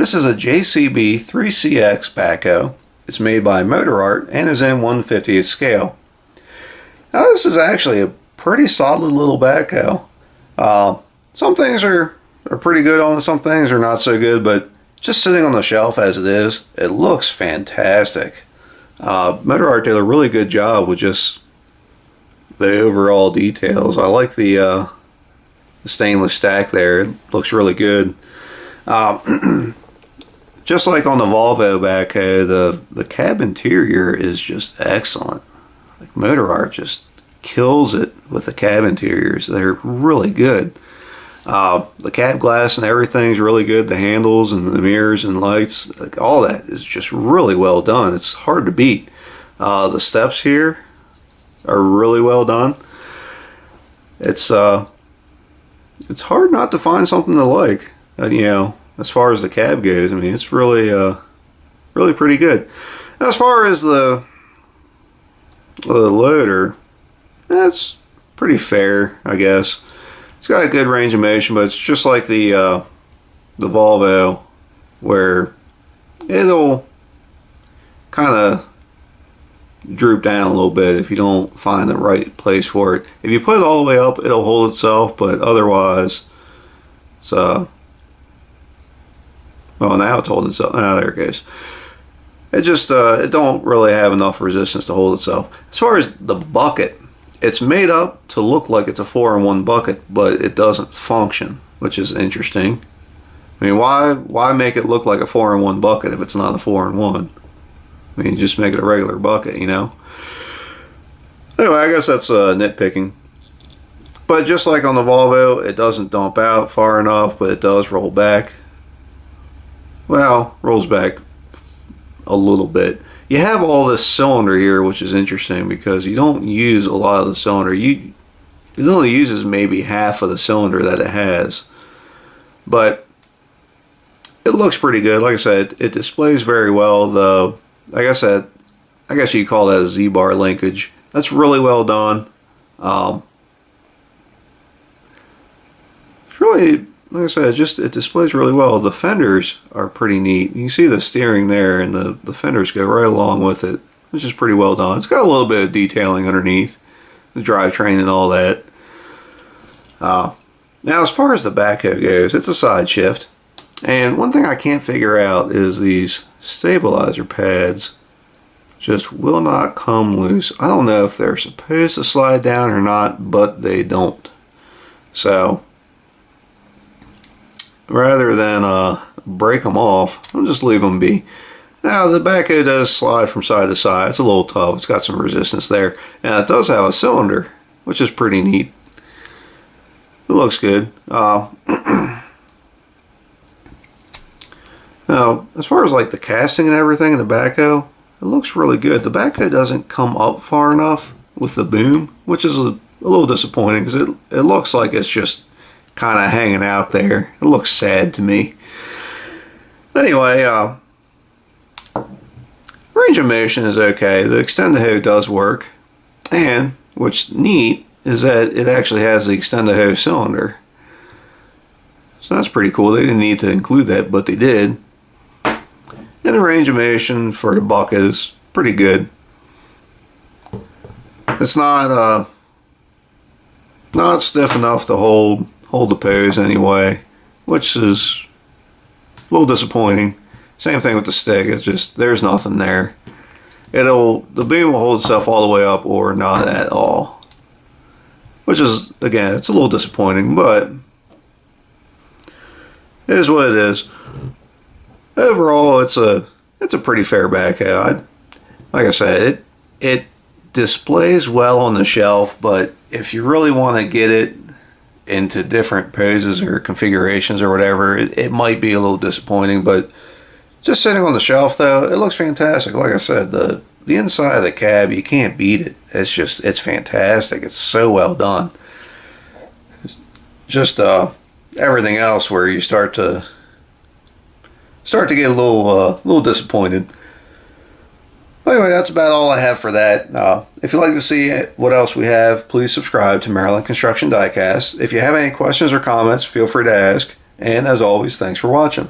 This is a JCB 3CX backhoe. It's made by Motorart and is in 1/50th scale. Now this is actually a pretty solid little backhoe. Some things are pretty good on it, some things are not so good, but just sitting on the shelf as it is, it looks fantastic. Motorart did a really good job with just the overall details. I like the stainless stack there. It looks really good. Just like on the Volvo backhoe, the cab interior is just excellent. Like Motorart just kills it with the cab interiors. They're really good. The cab glass and everything's really good. The handles and the mirrors and lights, like all that is just really well done. It's hard to beat. The steps here are really well done. It's hard not to find something to like. You know, as far as the cab goes, I mean, it's really really pretty good. As far as the loader, that's pretty fair, I guess. It's got a good range of motion, but it's just like the Volvo, where it'll kind of droop down a little bit if you don't find the right place for it. If you put it all the way up, it'll hold itself, but otherwise, it's well, now it's holding itself. Ah, there it goes. It just it don't really have enough resistance to hold itself. As far as the bucket, it's made up to look like it's a 4-in-1 bucket, but it doesn't function, which is interesting. I mean, why make it look like a 4-in-1 bucket if it's not a 4-in-1? I mean, just make it a regular bucket, you know? Anyway, I guess that's nitpicking. But just like on the Volvo, it doesn't dump out far enough, but it does roll back. Well, rolls back a little bit. You have all this cylinder here, which is interesting because you don't use a lot of the cylinder. It only uses maybe half of the cylinder that it has. But it looks pretty good. Like I said, it displays very well. Like I said, I guess you call that a Z-bar linkage. That's really well done. It's really, like I said, it displays really well. The fenders are pretty neat. You can see the steering there, and the fenders go right along with it, which is pretty well done. It's got a little bit of detailing underneath, the drivetrain and all that. Now, as far as the backhoe goes, it's a side shift. And one thing I can't figure out is these stabilizer pads just will not come loose. I don't know if they're supposed to slide down or not, but they don't. So rather than break them off, I'll just leave them be. Now the backhoe does slide from side to side. It's a little tough. It's got some resistance there. And it does have a cylinder, which is pretty neat. It looks good. Now, as far as like the casting and everything in the backhoe, it looks really good. The backhoe doesn't come up far enough with the boom, which is a little disappointing because it looks like it's just kind of hanging out there. It looks sad to me. Anyway, range of motion is okay. The extend-a-hoe does work, and what's neat is that it actually has the extend-a-hoe cylinder. So that's pretty cool. They didn't need to include that, but they did. And the range of motion for the bucket is pretty good. It's not stiff enough to hold the pose anyway, which is a little disappointing. Same thing with the stick. It's just there's nothing there. The boom will hold itself all the way up or not at all, which is, again, it's a little disappointing, but it is what it is. Overall, it's a pretty fair backhoe. Like I said, it displays well on the shelf, but if you really want to get it into different poses or configurations or whatever, it might be a little disappointing. But just sitting on the shelf, though, it looks fantastic. Like I said, the inside of the cab, you can't beat it. It's fantastic. It's so well done. It's just everything else where you start to get a little disappointed. Anyway, that's about all I have for that. If you'd like to see what else we have, please subscribe to Maryland Construction Diecast. If you have any questions or comments, feel free to ask. And as always, thanks for watching.